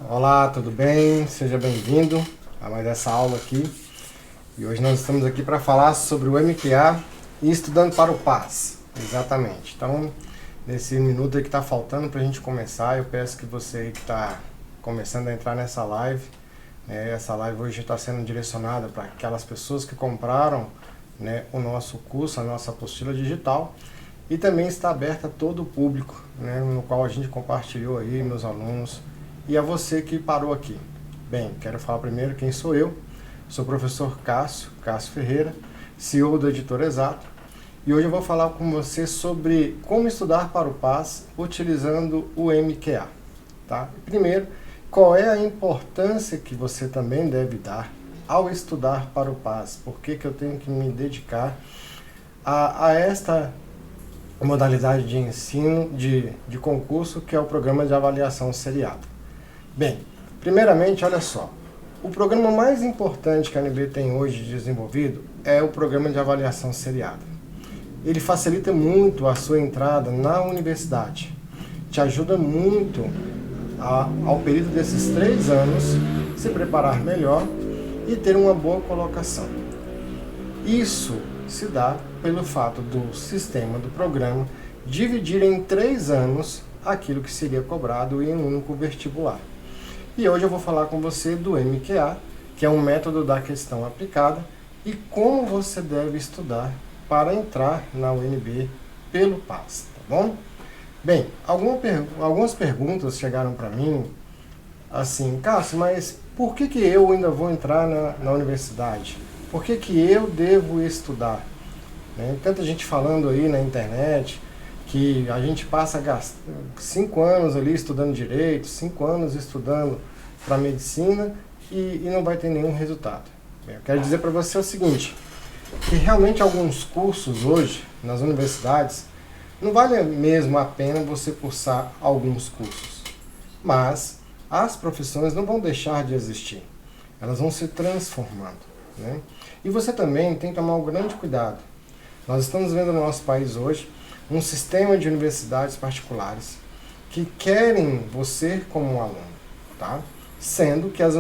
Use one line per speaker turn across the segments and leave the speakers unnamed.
Olá, tudo bem? Seja bem-vindo a mais essa aula aqui. E hoje nós estamos aqui para falar sobre o MQA e estudando para o PAS. Exatamente. Então, nesse minuto aí que está faltando para a gente começar, eu peço que você aí que está começando a entrar nessa live, essa live hoje está sendo direcionada para aquelas pessoas que compraram, o nosso curso, a nossa apostila digital, e também está aberta a todo o público, no qual a gente compartilhou aí, meus alunos, e a você que parou aqui. Bem, quero falar primeiro quem sou eu. Sou o professor Cássio Ferreira, CEO do Editor Exato, e hoje eu vou falar com você sobre como estudar para o PAS utilizando o MQA. Tá? Primeiro, qual é a importância que você também deve dar ao estudar para o PAS? Por que eu tenho que me dedicar a esta modalidade de ensino de concurso, que é o Programa de Avaliação Seriado? Bem, primeiramente, olha só, o programa mais importante que a UNB tem hoje desenvolvido é o Programa de Avaliação Seriada. Ele facilita muito a sua entrada na universidade, te ajuda muito ao período desses 3 anos se preparar melhor e ter uma boa colocação. Isso se dá pelo fato do sistema do programa dividir em 3 anos aquilo que seria cobrado em um único vestibular. E hoje eu vou falar com você do MQA, que é um método da questão aplicada, e como você deve estudar para entrar na UNB pelo PAS, tá bom? Bem, algumas perguntas chegaram para mim, assim, Cássio, mas por que eu ainda vou entrar na universidade? Por que eu devo estudar? Tanta gente falando aí na internet que a gente passa 5 anos ali estudando direito, 5 anos estudando para medicina e não vai ter nenhum resultado. Eu quero dizer para você o seguinte, que realmente alguns cursos hoje nas universidades não vale mesmo a pena você cursar alguns cursos, mas as profissões não vão deixar de existir, elas vão se transformando. E você também tem que tomar um grande cuidado. Nós estamos vendo no nosso país hoje um sistema de universidades particulares que querem você como um aluno, tá? Sendo que as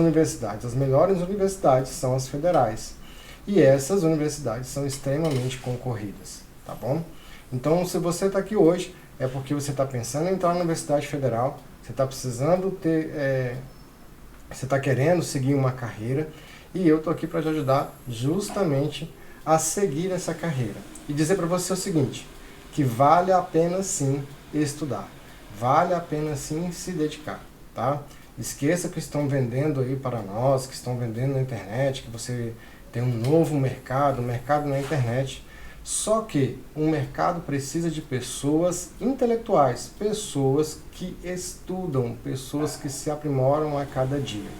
melhores universidades são as federais. E essas universidades são extremamente concorridas, tá bom? Então, se você está aqui hoje, é porque você está pensando em entrar na Universidade Federal, você está precisando você está querendo seguir uma carreira, e eu estou aqui para te ajudar justamente a seguir essa carreira. E dizer para você o seguinte, que vale a pena sim estudar, vale a pena sim se dedicar, tá? Esqueça que estão vendendo aí para nós, que estão vendendo na internet, que você tem um novo mercado, mercado na internet. Só que o mercado precisa de pessoas intelectuais, pessoas que estudam, pessoas que se aprimoram a cada dia.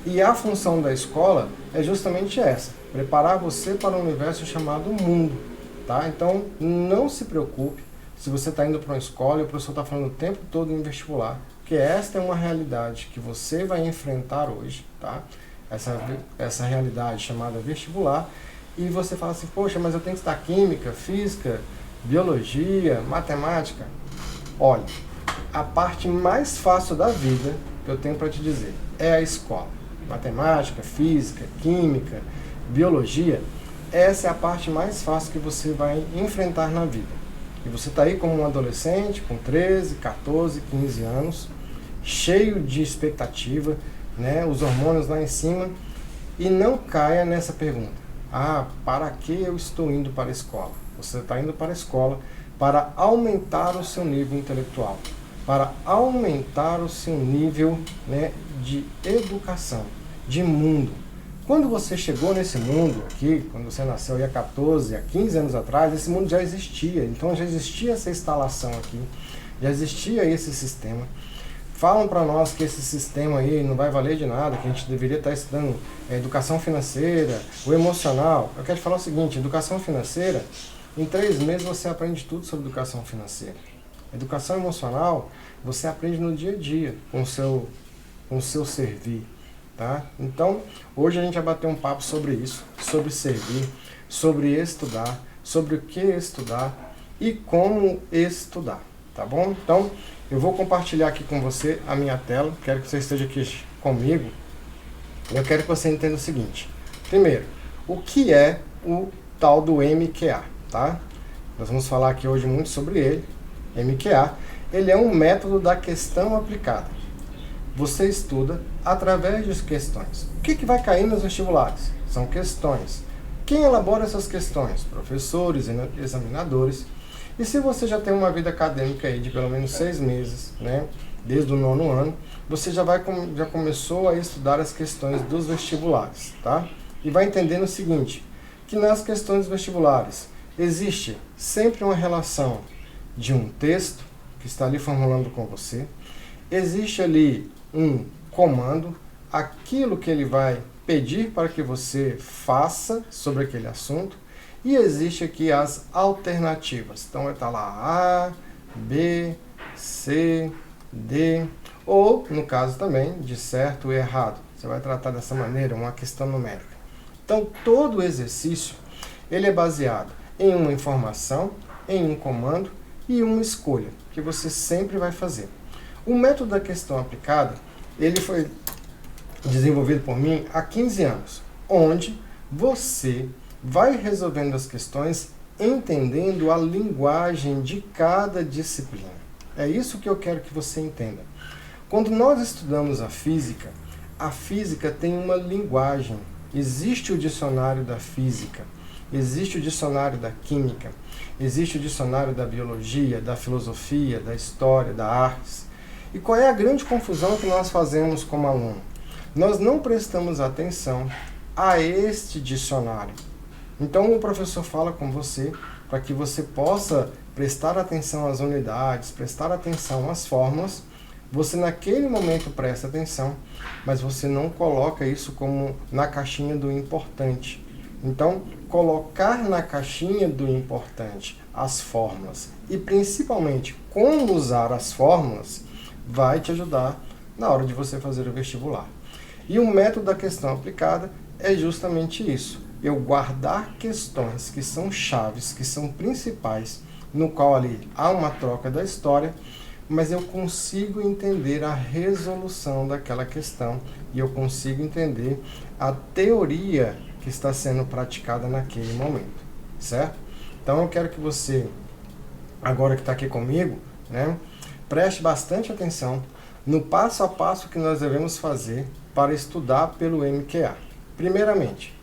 E a função da escola é justamente essa, preparar você para um universo chamado mundo. Tá? Então, não se preocupe se você está indo para uma escola e o professor está falando o tempo todo em vestibular, porque esta é uma realidade que você vai enfrentar hoje, tá? Essa realidade chamada vestibular, e você fala assim, poxa, mas eu tenho que estudar química, física, biologia, matemática. Olha, a parte mais fácil da vida que eu tenho para te dizer é a escola. Matemática, física, química, biologia, essa é a parte mais fácil que você vai enfrentar na vida. E você está aí como um adolescente, com 13, 14, 15 anos, cheio de expectativa, os hormônios lá em cima, e não caia nessa pergunta. Para que eu estou indo para a escola? Você está indo para a escola para aumentar o seu nível intelectual, para aumentar o seu nível de educação, de mundo. Quando você chegou nesse mundo aqui, quando você nasceu há 14, há 15 anos atrás, esse mundo já existia. Então já existia essa instalação aqui, já existia esse sistema. Falam para nós que esse sistema aí não vai valer de nada, que a gente deveria estar estudando educação financeira, o emocional. Eu quero te falar o seguinte, educação financeira, em 3 meses você aprende tudo sobre educação financeira. Educação emocional, você aprende no dia a dia, com o seu servir. Tá? Então, hoje a gente vai bater um papo sobre isso, sobre servir, sobre estudar, sobre o que estudar e como estudar. tá bom? Então, eu vou compartilhar aqui com você a minha tela, quero que você esteja aqui comigo. Eu quero que você entenda o seguinte. Primeiro, o que é o tal do MQA, tá? Nós vamos falar aqui hoje muito sobre ele. MQA, ele é um método da questão aplicada. Você estuda através de questões. O que vai cair nos vestibulares? São questões. Quem elabora essas questões? Professores, examinadores. E se você já tem uma vida acadêmica aí de pelo menos 6 meses, né, desde o 9º ano, você já começou a estudar as questões dos vestibulares, tá? E vai entendendo o seguinte, que nas questões vestibulares existe sempre uma relação de um texto que está ali formulando com você, existe ali um comando, aquilo que ele vai pedir para que você faça sobre aquele assunto, e existe aqui as alternativas. Então vai estar lá A, B, C, D, ou no caso também de certo e errado. Você vai tratar dessa maneira uma questão numérica. Então todo o exercício ele é baseado em uma informação, em um comando e uma escolha que você sempre vai fazer. O método da questão aplicada ele foi desenvolvido por mim há 15 anos, onde você vai resolvendo as questões entendendo a linguagem de cada disciplina. É isso que eu quero que você entenda. Quando nós estudamos a física tem uma linguagem. Existe o dicionário da física, existe o dicionário da química, existe o dicionário da biologia, da filosofia, da história, da artes. E qual é a grande confusão que nós fazemos como aluno? Nós não prestamos atenção a este dicionário. Então o professor fala com você para que você possa prestar atenção às unidades, prestar atenção às fórmulas. Você naquele momento presta atenção, mas você não coloca isso como na caixinha do importante. Então, colocar na caixinha do importante as fórmulas e principalmente como usar as fórmulas vai te ajudar na hora de você fazer o vestibular. E o método da questão aplicada é justamente isso. Eu guardar questões que são chaves, que são principais, no qual ali há uma troca da história, mas eu consigo entender a resolução daquela questão e eu consigo entender a teoria que está sendo praticada naquele momento, certo? Então eu quero que você, agora que está aqui comigo, né, preste bastante atenção no passo a passo que nós devemos fazer para estudar pelo MQA. Primeiramente,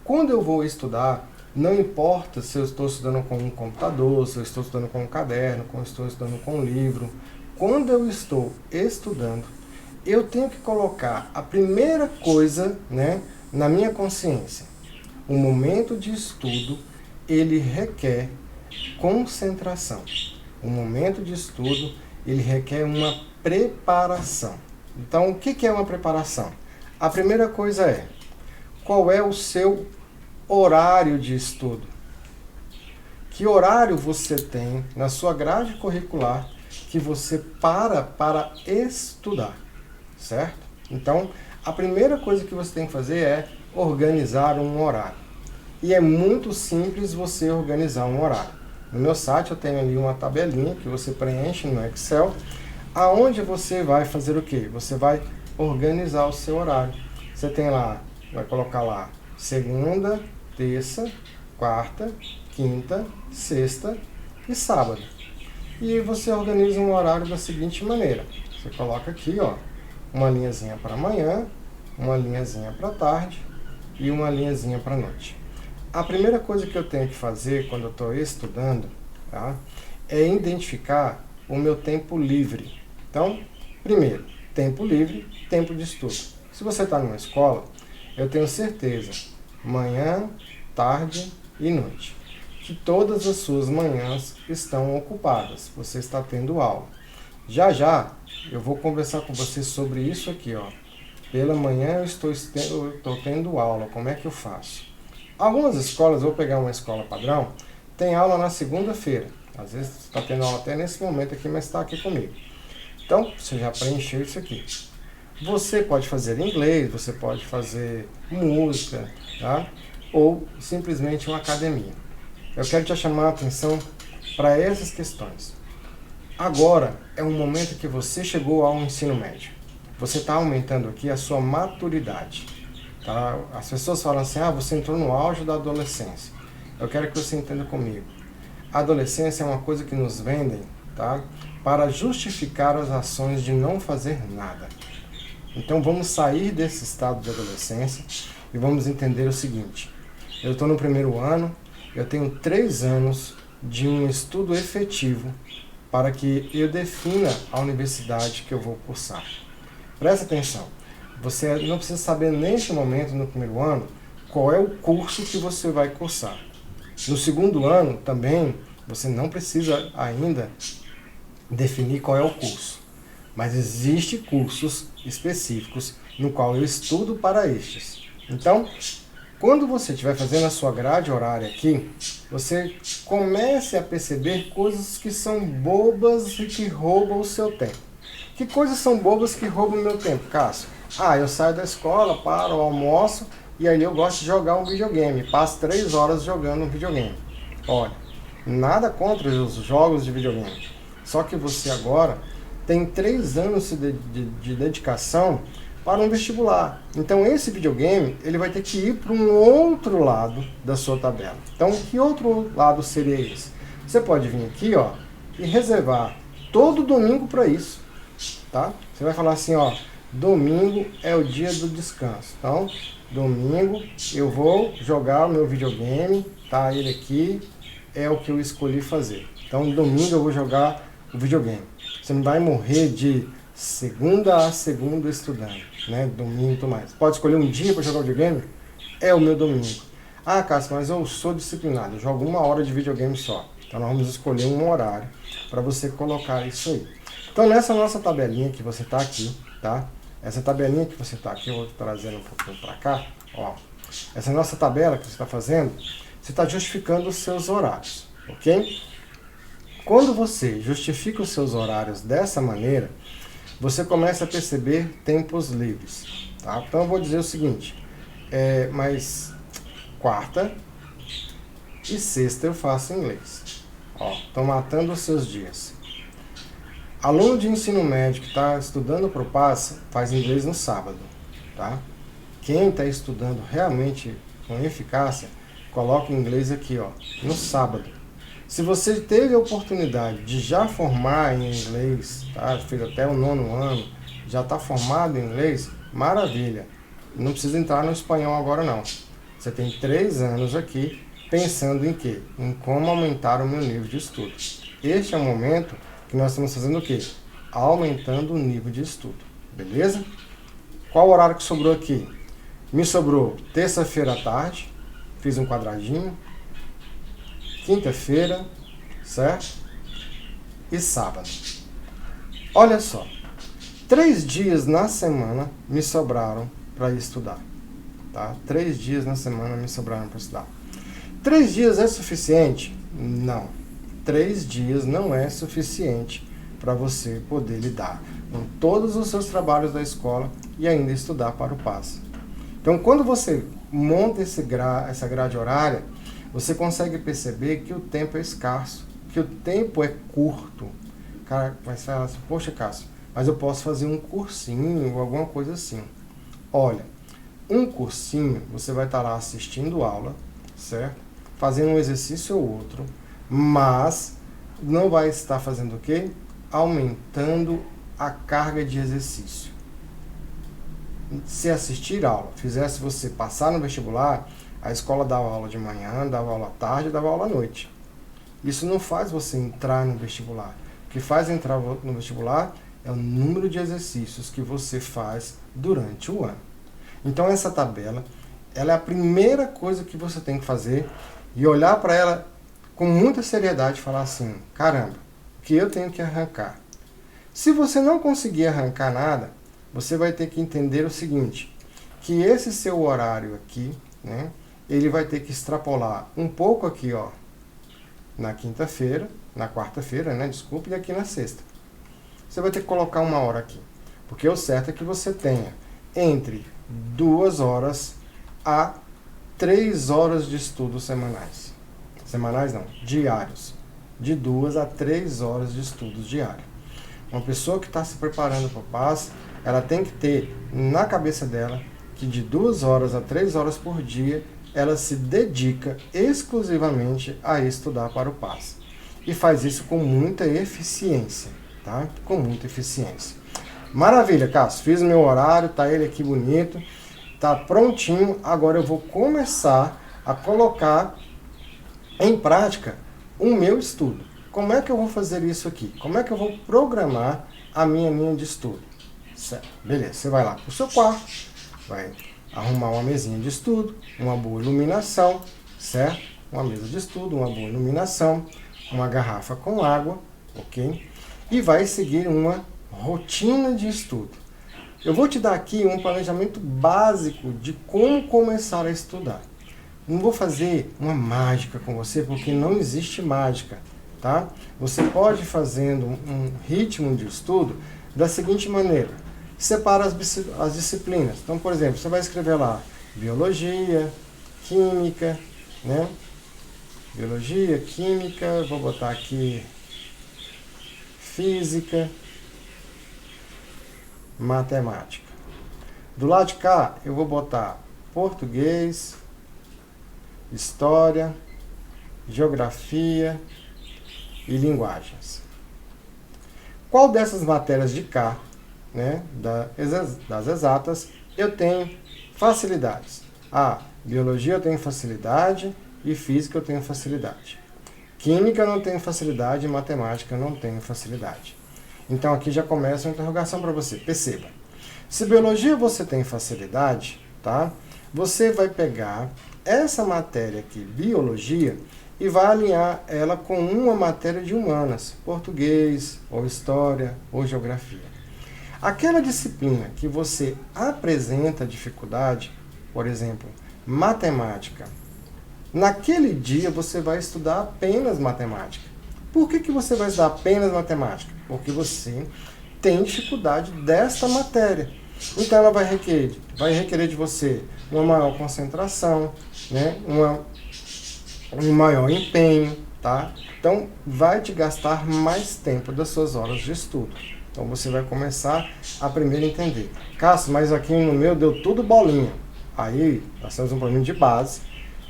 quando eu vou estudar, não importa se eu estou estudando com um computador, se eu estou estudando com um caderno, se eu estou estudando com um livro. Quando eu estou estudando, eu tenho que colocar a primeira coisa, né, na minha consciência. O momento de estudo, ele requer concentração. O momento de estudo, ele requer uma preparação. Então, o que é uma preparação? A primeira coisa é, qual é o seu horário de estudo? Que horário você tem na sua grade curricular que você para estudar, certo? Então, a primeira coisa que você tem que fazer é organizar um horário. E é muito simples você organizar um horário. No meu site eu tenho ali uma tabelinha que você preenche no Excel, aonde você vai fazer o quê? Você vai organizar o seu horário. Você tem lá, vai colocar lá segunda, terça, quarta, quinta, sexta e sábado. E você organiza um horário da seguinte maneira. Você coloca aqui, ó, uma linhazinha para amanhã, uma linhazinha para tarde e uma linhazinha para noite. A primeira coisa que eu tenho que fazer quando eu estou estudando, tá, é identificar o meu tempo livre. Então, primeiro, tempo livre, tempo de estudo. Se você está numa escola, eu tenho certeza, manhã, tarde e noite, que todas as suas manhãs estão ocupadas, você está tendo aula. Já já eu vou conversar com você sobre isso aqui, ó. Pela manhã eu estou tendo aula, como é que eu faço? Algumas escolas, vou pegar uma escola padrão, tem aula na segunda-feira. Às vezes está tendo aula até nesse momento aqui, mas está aqui comigo. Então, você já preencheu isso aqui. Você pode fazer inglês, você pode fazer música, tá? Ou simplesmente uma academia. Eu quero te chamar a atenção para essas questões. Agora é um momento que você chegou ao ensino médio. Você está aumentando aqui a sua maturidade. Tá? As pessoas falam assim, você entrou no auge da adolescência. Eu quero que você entenda comigo. A adolescência é uma coisa que nos vendem, tá? Para justificar as ações de não fazer nada. Então vamos sair desse estado de adolescência e vamos entender o seguinte. Eu estou no primeiro ano, eu tenho 3 anos de um estudo efetivo para que eu defina a universidade que eu vou cursar. Presta atenção, você não precisa saber neste momento, no primeiro ano, qual é o curso que você vai cursar. No segundo ano, também, você não precisa ainda definir qual é o curso. Mas existem cursos específicos no qual eu estudo para estes. Então, quando você estiver fazendo a sua grade horária aqui, você comece a perceber coisas que são bobas e que roubam o seu tempo. Que coisas são bobas que roubam o meu tempo, Cássio? Eu saio da escola, paro, almoço e aí eu gosto de jogar um videogame. Passo 3 horas jogando um videogame. Olha, nada contra os jogos de videogame. Só que você agora tem 3 anos de dedicação para um vestibular. Então esse videogame ele vai ter que ir para um outro lado da sua tabela. Então que outro lado seria esse? Você pode vir aqui e reservar todo domingo para isso. Tá? Você vai falar assim, domingo é o dia do descanso. Então, domingo eu vou jogar o meu videogame, tá? Ele aqui é o que eu escolhi fazer. Então, domingo eu vou jogar o videogame. Você não vai morrer de segunda a segunda estudando, né? Domingo e tudo mais. Pode escolher um dia para jogar o videogame? É o meu domingo. Cássio, mas eu sou disciplinado, eu jogo 1 hora de videogame só. Então, nós vamos escolher um horário para você colocar isso aí. Então, nessa nossa tabelinha que você está aqui, tá? Essa tabelinha que você está aqui, eu vou trazendo um pouquinho para cá, Essa nossa tabela que você está fazendo, você está justificando os seus horários, ok? Quando você justifica os seus horários dessa maneira, você começa a perceber tempos livres, tá? Então, eu vou dizer o seguinte, mas quarta e sexta eu faço inglês. Estão matando os seus dias. Aluno de ensino médio que está estudando para o PAS faz inglês no sábado, tá? Quem está estudando realmente com eficácia, coloca o inglês aqui, no sábado. Se você teve a oportunidade de já formar em inglês, tá? Fez até o 9º ano, já está formado em inglês, maravilha. Não precisa entrar no espanhol agora não. Você tem 3 anos aqui pensando em quê? Em como aumentar o meu nível de estudo. Este é o momento que nós estamos fazendo o quê? Aumentando o nível de estudo, beleza? Qual o horário que sobrou aqui? Me sobrou terça-feira à tarde, fiz um quadradinho, quinta-feira, certo? E sábado. Olha só, 3 dias na semana me sobraram para estudar, tá? 3 dias na semana me sobraram para estudar. 3 dias é suficiente? Não. 3 dias não é suficiente para você poder lidar com todos os seus trabalhos da escola e ainda estudar para o PAS. Então, quando você monta essa grade horária, você consegue perceber que o tempo é escasso, que o tempo é curto. O cara vai falar assim, poxa, Cássio, mas eu posso fazer um cursinho ou alguma coisa assim. Olha, um cursinho, você vai estar lá assistindo aula, certo? Fazendo um exercício ou outro, mas não vai estar fazendo o quê? Aumentando a carga de exercício. Se assistir aula fizesse você passar no vestibular, a escola dava aula de manhã, dava aula à tarde, dava aula à noite. Isso não faz você entrar no vestibular. O que faz entrar no vestibular é o número de exercícios que você faz durante o ano. Então essa tabela, ela é a primeira coisa que você tem que fazer e olhar para ela com muita seriedade e falar assim, caramba, o que eu tenho que arrancar? Se você não conseguir arrancar nada, você vai ter que entender o seguinte, que esse seu horário aqui, né, ele vai ter que extrapolar um pouco aqui, na quinta-feira, na quarta-feira, né, desculpe, e aqui na sexta. Você vai ter que colocar 1 hora aqui, porque o certo é que você tenha entre 2 horas a 3 horas de estudo semanais. Semanais não, diários. de 2 a 3 horas de estudos diários. Uma pessoa que está se preparando para o PAS, ela tem que ter na cabeça dela que de 2 horas a 3 horas por dia, ela se dedica exclusivamente a estudar para o PAS. E faz isso com muita eficiência, tá? Com muita eficiência. Maravilha, Cássio. Fiz o meu horário, tá ele aqui bonito, tá prontinho. Agora eu vou começar a colocar em prática o meu estudo. Como é que eu vou fazer isso aqui? Como é que eu vou programar a minha linha de estudo? Certo. Beleza, você vai lá para o seu quarto, vai arrumar uma mesinha de estudo, uma boa iluminação, certo? Uma mesa de estudo, uma boa iluminação, uma garrafa com água, ok? E vai seguir uma rotina de estudo. Eu vou te dar aqui um planejamento básico de como começar a estudar. Não vou fazer uma mágica com você, porque não existe mágica, tá? Você pode ir fazendo um ritmo de estudo da seguinte maneira. Separa as disciplinas. Então, por exemplo, você vai escrever lá biologia, química, né? Biologia, química, vou botar aqui física, matemática. Do lado de cá, eu vou botar português, história, geografia e linguagens. Qual dessas matérias de cá, né, das exatas, eu tenho facilidades? Biologia eu tenho facilidade e física eu tenho facilidade. Química eu não tenho facilidade e matemática eu não tenho facilidade. Então aqui já começa uma interrogação para você. Perceba. Se biologia você tem facilidade, tá? Você vai pegar essa matéria aqui, biologia, e vai alinhar ela com uma matéria de humanas, português, ou história, ou geografia. Aquela disciplina que você apresenta dificuldade, por exemplo, matemática, naquele dia você vai estudar apenas matemática. Por que você vai estudar apenas matemática? Porque você tem dificuldade desta matéria. Então ela vai requerer de você uma maior concentração, né? Um maior empenho, tá? Então vai te gastar mais tempo das suas horas de estudo. Então você vai começar a primeiro entender. Cássio, mas aqui no meu deu tudo bolinha. Aí nós temos um problema de base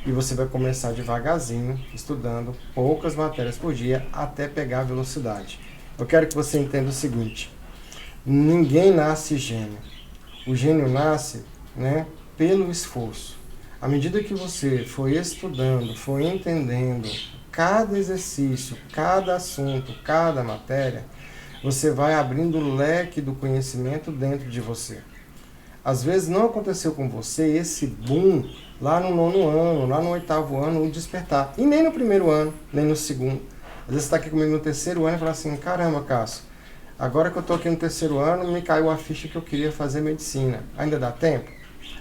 e você vai começar devagarzinho, estudando poucas matérias por dia até pegar a velocidade. Eu quero que você entenda o seguinte: ninguém nasce gênio. O gênio nasce, né, pelo esforço. À medida que você for estudando, for entendendo cada exercício, cada assunto, cada matéria, você vai abrindo o leque do conhecimento dentro de você. Às vezes não aconteceu com você esse boom lá no 9º ano, lá no 8º ano, o despertar. E nem no 1º ano, nem no 2º. Às vezes você está aqui comigo no 3º ano e fala assim, caramba, Cássio, agora que eu estou aqui no 3º ano, me caiu a ficha que eu queria fazer medicina. Ainda dá tempo?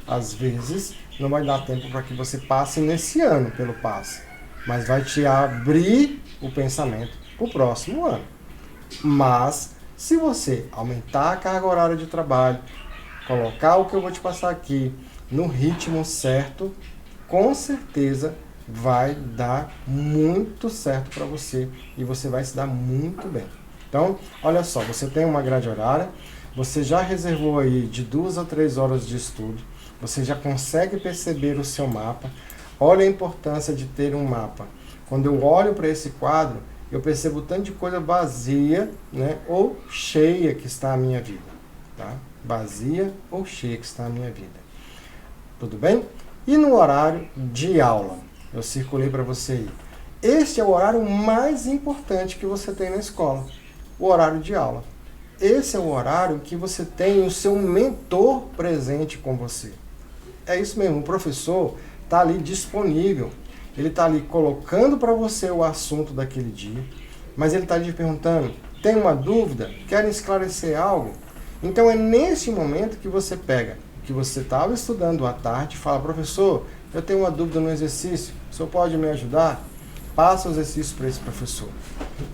Às vezes não vai dar tempo para que você passe nesse ano pelo passe, mas vai te abrir o pensamento para o próximo ano. Mas, se você aumentar a carga horária de trabalho, colocar o que eu vou te passar aqui no ritmo certo, com certeza vai dar muito certo para você e você vai se dar muito bem. Então, olha só, você tem uma grade horária, você já reservou aí de 2 a 3 horas de estudo, você já consegue perceber o seu mapa. Olha a importância de ter um mapa. Quando eu olho para esse quadro, eu percebo tanto de coisa vazia, né, ou cheia que está a minha vida. Tá? Vazia ou cheia que está a minha vida. Tudo bem? E no horário de aula? Eu circulei para você aí. Este é o horário mais importante que você tem na escola. O horário de aula. Esse é o horário que você tem o seu mentor presente com você. É isso mesmo, o professor está ali disponível. Ele está ali colocando para você o assunto daquele dia, mas ele está ali perguntando, tem uma dúvida? Quer esclarecer algo? Então é nesse momento que você pega o que você estava estudando à tarde e fala, professor, eu tenho uma dúvida no exercício, o senhor pode me ajudar? Passa o exercício para esse professor.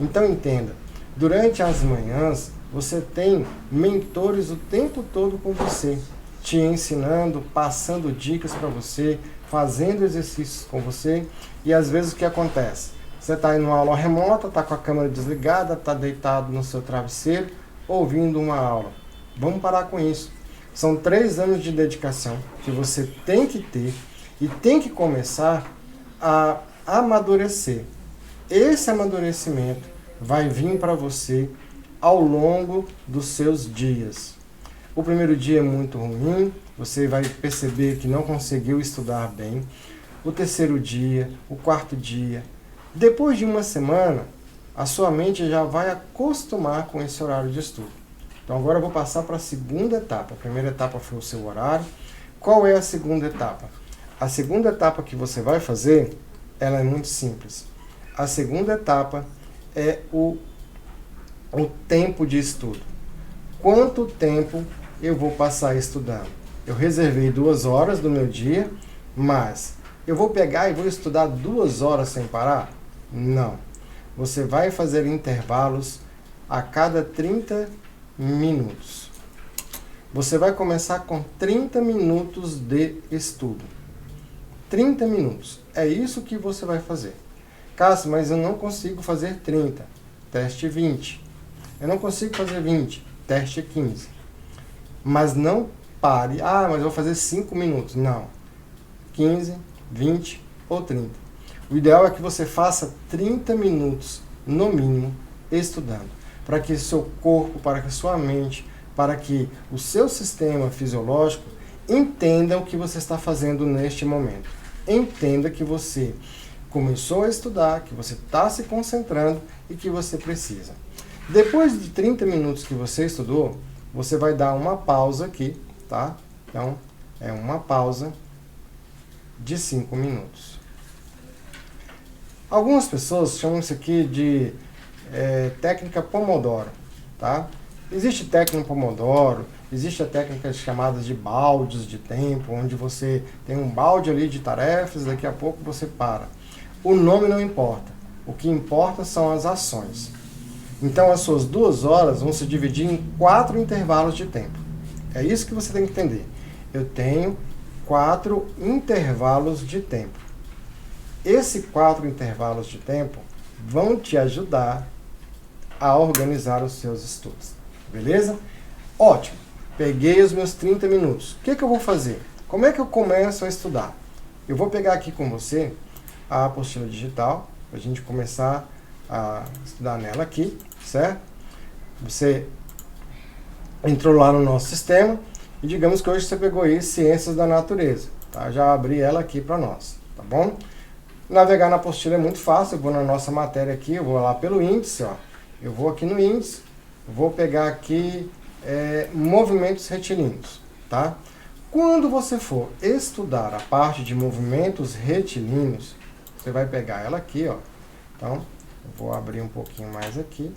Então entenda, durante as manhãs você tem mentores o tempo todo com você, te ensinando, passando dicas para você, fazendo exercícios com você, e às vezes o que acontece? Você está em uma aula remota, está com a câmera desligada, está deitado no seu travesseiro, ouvindo uma aula. Vamos parar com isso. São 3 anos de dedicação que você tem que ter e tem que começar a amadurecer. Esse amadurecimento vai vir para você ao longo dos seus dias. O primeiro dia é muito ruim, você vai perceber que não conseguiu estudar bem. O terceiro dia, o quarto dia. Depois de uma semana, a sua mente já vai acostumar com esse horário de estudo. Então agora eu vou passar para a segunda etapa. A primeira etapa foi o seu horário. Qual é a segunda etapa? A segunda etapa que você vai fazer, ela é muito simples. A segunda etapa é o tempo de estudo. Quanto tempo eu vou passar estudando? Eu reservei 2 horas do meu dia, mas eu vou pegar e vou estudar 2 horas sem parar? Não. Você vai fazer intervalos a cada 30 minutos. Você vai começar com 30 minutos de estudo. 30 minutos. É isso que você vai fazer. Cássio, mas eu não consigo fazer 30. Teste 20. Eu não consigo fazer 20. Teste 15. Mas não pare. Ah, mas eu vou fazer 5 minutos. Não. 15, 20 ou 30. O ideal é que você faça 30 minutos, no mínimo, estudando. Para que seu corpo, para que sua mente, para que o seu sistema fisiológico entenda o que você está fazendo neste momento. Entenda que você começou a estudar, que você está se concentrando e que você precisa. Depois de 30 minutos que você estudou, você vai dar uma pausa aqui, tá? Então, é uma pausa de 5 minutos. Algumas pessoas chamam isso aqui de técnica Pomodoro, tá? Existe técnica Pomodoro, existe a técnica chamada de baldes de tempo, onde você tem um balde ali de tarefas, daqui a pouco você para. O nome não importa. O que importa são as ações. Então, as suas 2 horas vão se dividir em 4 intervalos de tempo. É isso que você tem que entender. Eu tenho 4 intervalos de tempo. Esses 4 intervalos de tempo vão te ajudar a organizar os seus estudos. Beleza? Ótimo. Peguei os meus 30 minutos. O que eu vou fazer? Como é que eu começo a estudar? Eu vou pegar aqui com você a apostila digital, para a gente começar a estudar nela aqui, certo? Você entrou lá no nosso sistema e digamos que hoje você pegou aí Ciências da Natureza, tá? Já abri ela aqui para nós, tá bom? Navegar na apostila é muito fácil, eu vou na nossa matéria aqui, eu vou lá pelo índice, ó. Eu vou aqui no índice, vou pegar aqui movimentos retilíneos, tá? Quando você for estudar a parte de movimentos retilíneos, você vai pegar ela aqui, ó. Então, eu vou abrir um pouquinho mais aqui.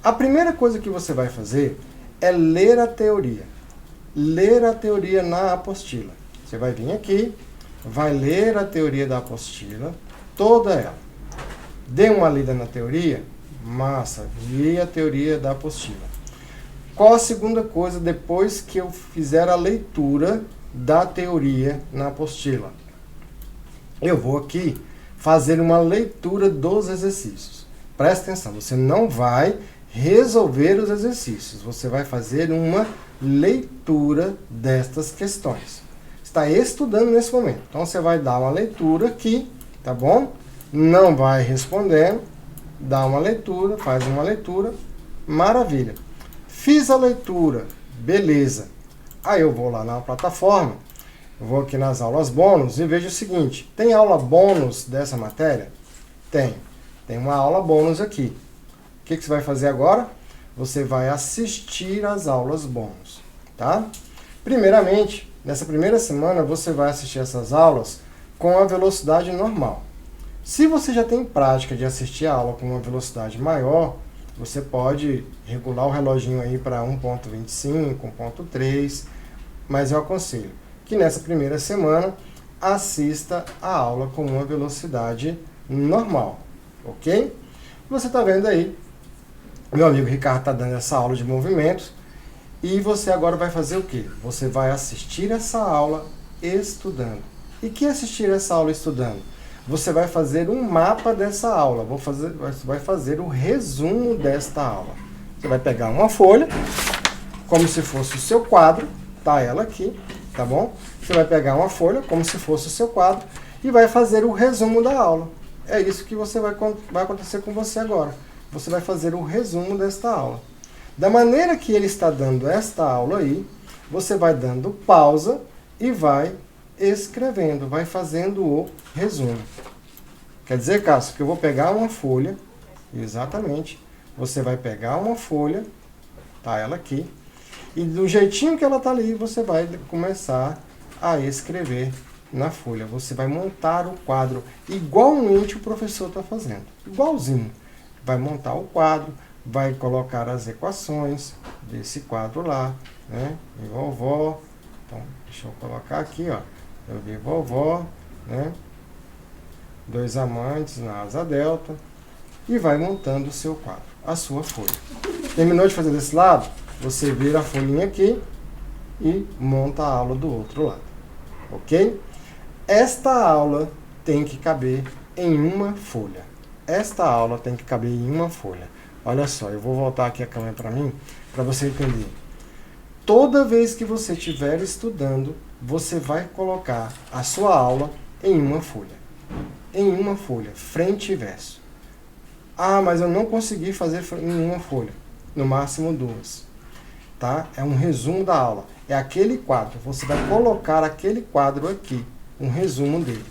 A primeira coisa que você vai fazer é ler a teoria. Ler a teoria na apostila. Você vai vir aqui, vai ler a teoria da apostila, toda ela. Dê uma lida na teoria, massa, li a teoria da apostila. Qual a segunda coisa depois que eu fizer a leitura da teoria na apostila? Eu vou aqui fazer uma leitura dos exercícios. Presta atenção, você não vai resolver os exercícios, você vai fazer uma leitura destas questões. Está estudando nesse momento, então você vai dar uma leitura aqui, tá bom? Não vai respondendo, dá uma leitura, faz uma leitura, maravilha. Fiz a leitura, beleza. Aí eu vou lá na plataforma, eu vou aqui nas aulas bônus e vejo o seguinte, tem aula bônus dessa matéria? Tem uma aula bônus aqui. O que você vai fazer agora? Você vai assistir às aulas bônus, tá? Primeiramente, nessa primeira semana, você vai assistir essas aulas com a velocidade normal. Se você já tem prática de assistir a aula com uma velocidade maior, você pode regular o reloginho aí para 1.25, 1.3, mas eu aconselho que nessa primeira semana assista a aula com uma velocidade normal, ok? Você está vendo aí, meu amigo Ricardo está dando essa aula de movimentos e você agora vai fazer o quê? Você vai assistir essa aula estudando. E que assistir essa aula estudando? você vai fazer um mapa dessa aula. Você vai fazer o resumo desta aula. Você vai pegar uma folha, como se fosse o seu quadro, tá ela aqui, tá bom? Você vai pegar uma folha, como se fosse o seu quadro, e vai fazer o resumo da aula. É isso que vai acontecer com você agora. Você vai fazer o resumo desta aula. Da maneira que ele está dando esta aula aí, você vai dando pausa e vai escrevendo, vai fazendo o resumo. Quer dizer, Cássio, que eu vou pegar uma folha, exatamente, você vai pegar uma folha, tá ela aqui, e do jeitinho que ela está ali, você vai começar a escrever na folha. Você vai montar o quadro igualmente o professor está fazendo. Igualzinho. Vai montar o quadro, vai colocar as equações desse quadro lá, né? E vovó. Então, deixa eu colocar aqui, ó. Eu vi vovó, né? 2 amantes na asa delta. E vai montando o seu quadro, a sua folha. Terminou de fazer desse lado? Você vira a folhinha aqui e monta a aula do outro lado. Ok? Esta aula tem que caber em uma folha. Esta aula tem que caber em uma folha. Olha só, eu vou voltar aqui a câmera para mim, para você entender. Toda vez que você estiver estudando, você vai colocar a sua aula em uma folha. Em uma folha, frente e verso. Ah, mas eu não consegui fazer em uma folha. No máximo 2. Tá? É um resumo da aula. É aquele quadro. Você vai colocar aquele quadro aqui. Um resumo dele.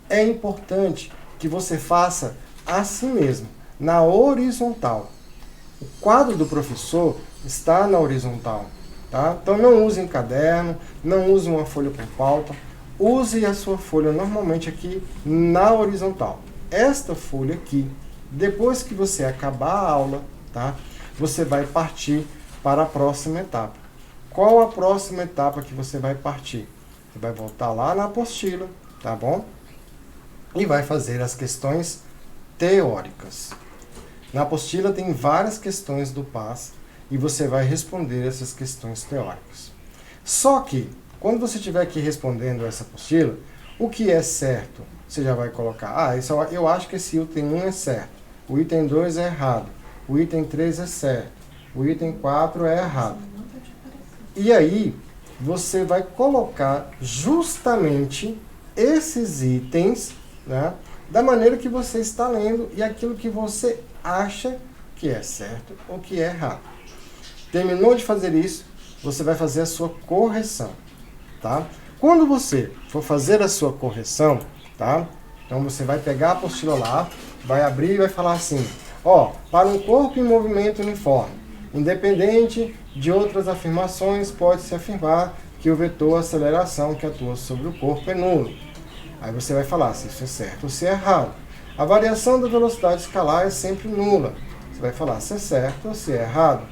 É importante que você faça assim mesmo, na horizontal. O quadro do professor está na horizontal. Tá? Então não use em caderno, não use uma folha com pauta. Use a sua folha normalmente aqui na horizontal. Esta folha aqui, depois que você acabar a aula, tá? Você vai partir para a próxima etapa. Qual a próxima etapa que você vai partir? Você vai voltar lá na apostila, tá bom? E vai fazer as questões teóricas. Na apostila tem várias questões do PAS e você vai responder essas questões teóricas. Só que, quando você estiver aqui respondendo essa apostila, o que é certo? Você já vai colocar, eu acho que esse item 1 é certo, o item 2 é errado, o item 3 é certo, o item 4 é errado. E aí, você vai colocar justamente esses itens, né, da maneira que você está lendo e aquilo que você acha que é certo ou que é errado. Terminou de fazer isso, você vai fazer a sua correção, tá? Quando você for fazer a sua correção, tá? Então você vai pegar a apostila lá, vai abrir e vai falar assim, ó, para um corpo em movimento uniforme, independente de outras afirmações, pode-se afirmar que o vetor aceleração que atua sobre o corpo é nulo. Aí você vai falar se isso é certo ou se é errado. A variação da velocidade escalar é sempre nula. Você vai falar se é certo ou se é errado.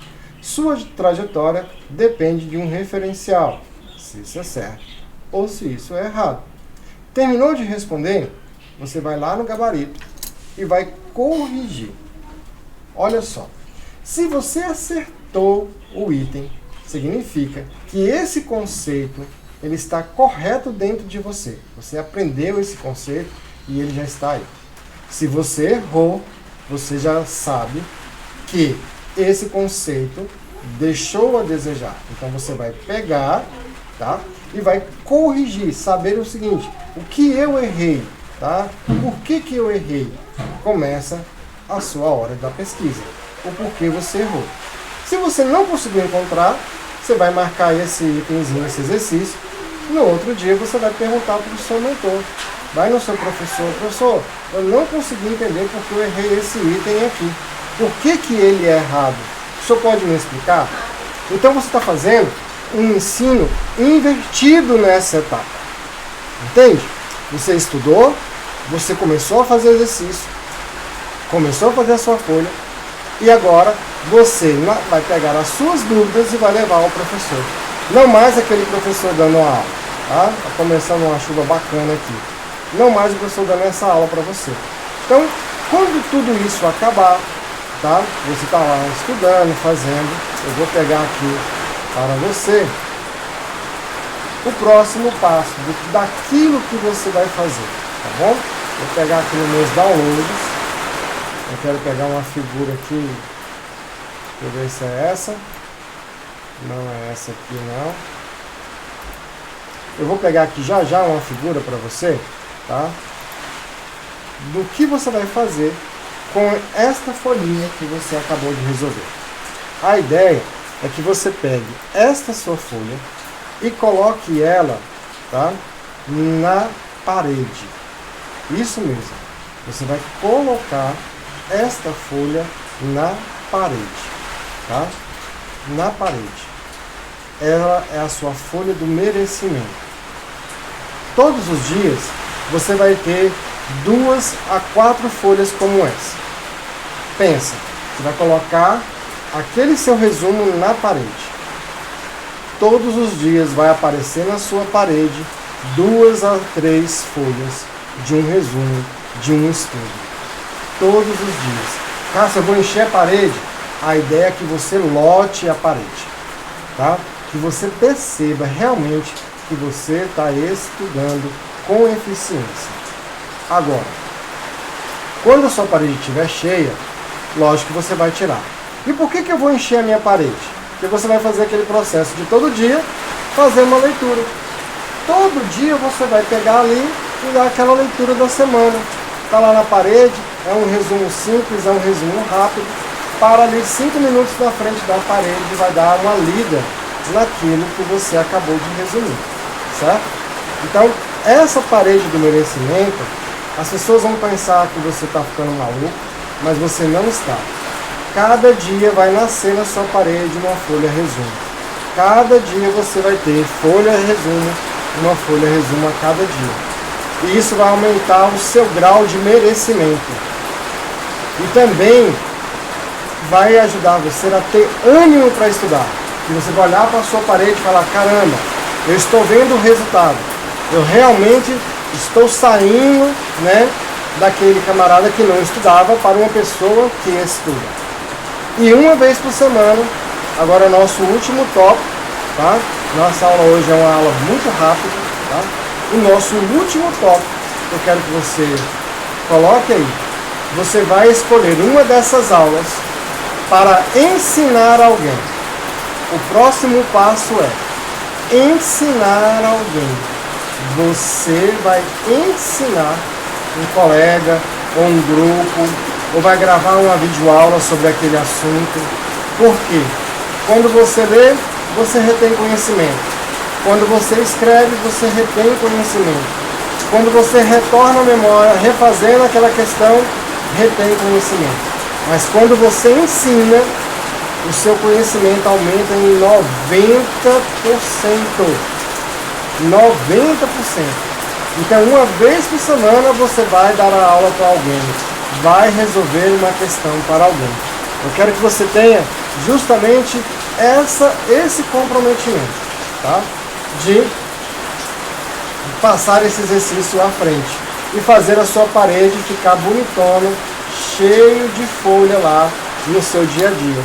Sua trajetória depende de um referencial, se isso é certo ou se isso é errado. Terminou de responder? Você vai lá no gabarito e vai corrigir. Olha só, se você acertou o item, significa que esse conceito ele está correto dentro de você. Você aprendeu esse conceito e ele já está aí. Se você errou, você já sabe que esse conceito deixou a desejar. Então você vai pegar, tá? E vai corrigir, saber o seguinte, o que eu errei, tá? Por que eu errei? Começa a sua hora da pesquisa, o porquê você errou. Se você não conseguiu encontrar, você vai marcar esse itemzinho, esse exercício. No outro dia você vai perguntar para o seu mentor. Vai no seu professor, professor, eu não consegui entender porque eu errei esse item aqui. Por que ele é errado? O senhor pode me explicar? Então você está fazendo um ensino invertido nessa etapa. Entende? Você estudou, você começou a fazer exercício, começou a fazer a sua folha, e agora você vai pegar as suas dúvidas e vai levar ao professor. Não mais aquele professor dando aula. Tá? Tá começando uma chuva bacana aqui. Não mais o professor dando essa aula para você. Então, quando tudo isso acabar, tá? Você está lá estudando, fazendo. Eu vou pegar aqui para você o próximo passo daquilo que você vai fazer, tá bom? Vou pegar aqui nos meus downloads. Eu quero pegar uma figura aqui. Deixa eu ver se é essa. Não é essa aqui não. Eu vou pegar aqui já já uma figura para você, tá? Do que você vai fazer com esta folhinha que você acabou de resolver. A ideia é que você pegue esta sua folha e coloque ela, tá, na parede. Isso mesmo. Você vai colocar esta folha na parede, tá? Na parede. Ela é a sua folha do merecimento. Todos os dias você vai ter 2 a 4 folhas como essa. Pensa, você vai colocar aquele seu resumo na parede. Todos os dias vai aparecer na sua parede 2 a 3 folhas de um resumo, de um estudo. Todos os dias. Cássio, eu vou encher a parede. A ideia é que você lote a parede, tá? Que você perceba realmente que você está estudando com eficiência. Agora, quando a sua parede estiver cheia, lógico que você vai tirar. E por que eu vou encher a minha parede? Porque você vai fazer aquele processo de todo dia fazer uma leitura. Todo dia você vai pegar ali e dar aquela leitura da semana. Está lá na parede, é um resumo simples, é um resumo rápido. Para ali 5 minutos na frente da parede e vai dar uma lida naquilo que você acabou de resumir, certo? Então, essa parede do merecimento, as pessoas vão pensar que você está ficando maluco, mas você não está. Cada dia vai nascer na sua parede uma folha resumo. Cada dia você vai ter folha resumo, uma folha resumo a cada dia. E isso vai aumentar o seu grau de merecimento. E também vai ajudar você a ter ânimo para estudar. E você vai olhar para a sua parede e falar, caramba, eu estou vendo o resultado. Eu realmente estou saindo, né, daquele camarada que não estudava para uma pessoa que estuda. E uma vez por semana, agora é nosso último tópico, tá? Nossa aula hoje é uma aula muito rápida, tá? O nosso último tópico, eu quero que você coloque aí. Você vai escolher uma dessas aulas para ensinar alguém. O próximo passo é ensinar alguém. Você vai ensinar um colega ou um grupo, ou vai gravar uma videoaula sobre aquele assunto. Por quê? Quando você lê, você retém conhecimento. Quando você escreve, você retém conhecimento. Quando você retorna a memória, refazendo aquela questão, retém conhecimento. Mas quando você ensina, o seu conhecimento aumenta em 90%. 90%. Então, uma vez por semana, você vai dar a aula para alguém. Vai resolver uma questão para alguém. Eu quero que você tenha justamente esse comprometimento, tá? De passar esse exercício à frente e fazer a sua parede ficar bonitona, cheio de folha lá no seu dia a dia.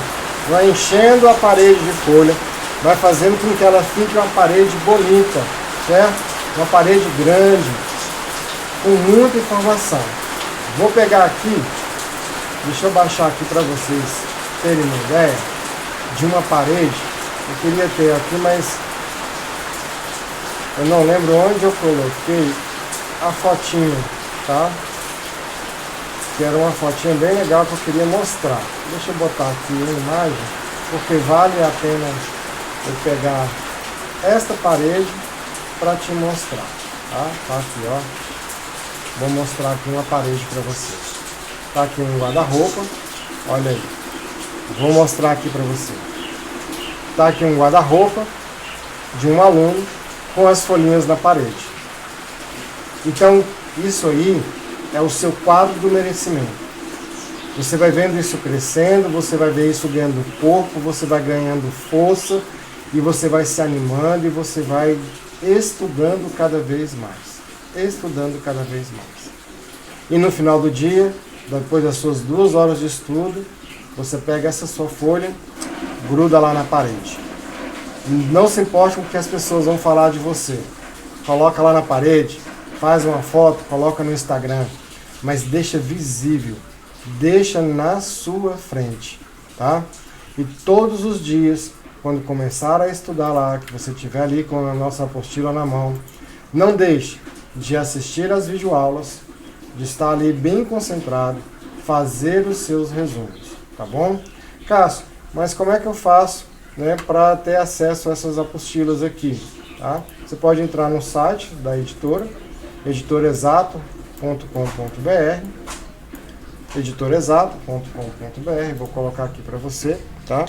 Vai enchendo a parede de folha, vai fazendo com que ela fique uma parede bonita, certo? Uma parede grande, com muita informação. Vou pegar aqui, deixa eu baixar aqui para vocês terem uma ideia de uma parede. Eu queria ter aqui, mas eu não lembro onde eu coloquei a fotinha, tá? Que era uma fotinha bem legal que eu queria mostrar. Deixa eu botar aqui uma imagem, porque vale a pena eu pegar esta parede para te mostrar, tá? Tá aqui, ó. Vou mostrar aqui uma parede para vocês. Tá aqui um guarda-roupa, olha aí. Vou mostrar aqui para você. Tá aqui um guarda-roupa de um aluno com as folhinhas na parede. Então, isso aí é o seu quadro do merecimento. Você vai vendo isso crescendo, você vai ver isso ganhando corpo, você vai ganhando força e você vai se animando e você vai estudando cada vez mais. Estudando cada vez mais. E no final do dia, depois das suas 2 horas de estudo, você pega essa sua folha, gruda lá na parede. Não se importe com o que as pessoas vão falar de você. Coloca lá na parede, faz uma foto, coloca no Instagram. mas deixa visível, deixa na sua frente, tá? E todos os dias, quando começar a estudar lá, que você estiver ali com a nossa apostila na mão, não deixe de assistir às videoaulas, de estar ali bem concentrado, fazer os seus resumos, tá bom? Cássio, mas como é que eu faço, né, para ter acesso a essas apostilas aqui? Tá? Você pode entrar no site da editora, editoraexato.com.br, editoraexato.com.br, vou colocar aqui para você, tá?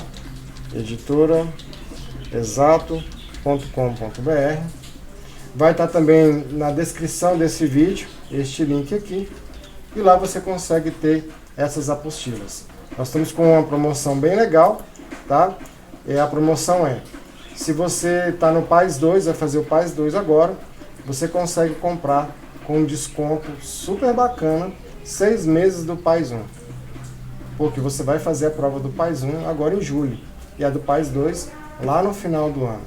editoraexato.com.br. Vai estar também na descrição desse vídeo este link aqui, e lá você consegue ter essas apostilas. Nós estamos com uma promoção bem legal, tá? E a promoção é, se você está no PAS 2, vai fazer o PAS 2 agora, você consegue comprar com um desconto super bacana 6 meses do PAS 1. Porque você vai fazer a prova do PAS 1 agora em julho e a do PAS 2 lá no final do ano.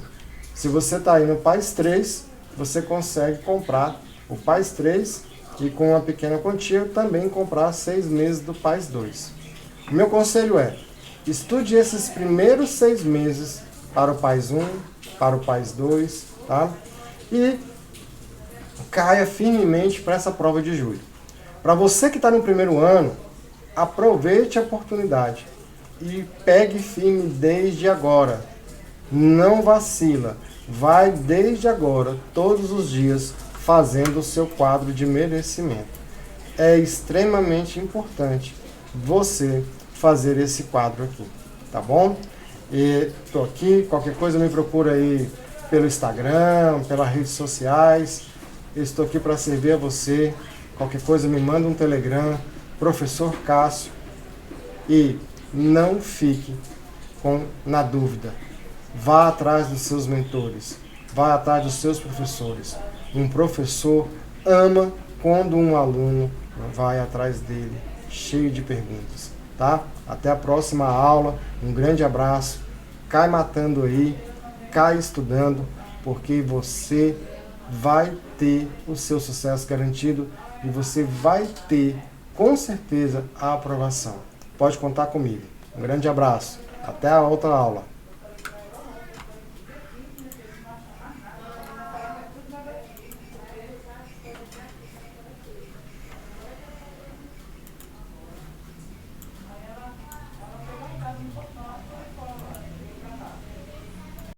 Se você está aí no PAS 3, você consegue comprar o PAS 3 e com uma pequena quantia também comprar 6 meses do PAS 2. O meu conselho é, estude esses primeiros 6 meses para o PAS 1, para o PAS 2, tá? E caia firmemente para essa prova de julho. Para você que está no primeiro ano, aproveite a oportunidade e pegue firme desde agora. Não vacila, vai desde agora, todos os dias, fazendo o seu quadro de merecimento. É extremamente importante você fazer esse quadro aqui, tá bom? E estou aqui, qualquer coisa me procura aí pelo Instagram, pelas redes sociais. Eu estou aqui para servir a você. Qualquer coisa me manda um Telegram, Professor Cássio. E não fique na dúvida. Vá atrás dos seus mentores, vá atrás dos seus professores. Um professor ama quando um aluno vai atrás dele, cheio de perguntas, tá? Até a próxima aula, um grande abraço, cai matando aí, cai estudando, porque você vai ter o seu sucesso garantido e você vai ter, com certeza, a aprovação. Pode contar comigo. Um grande abraço, até a outra aula.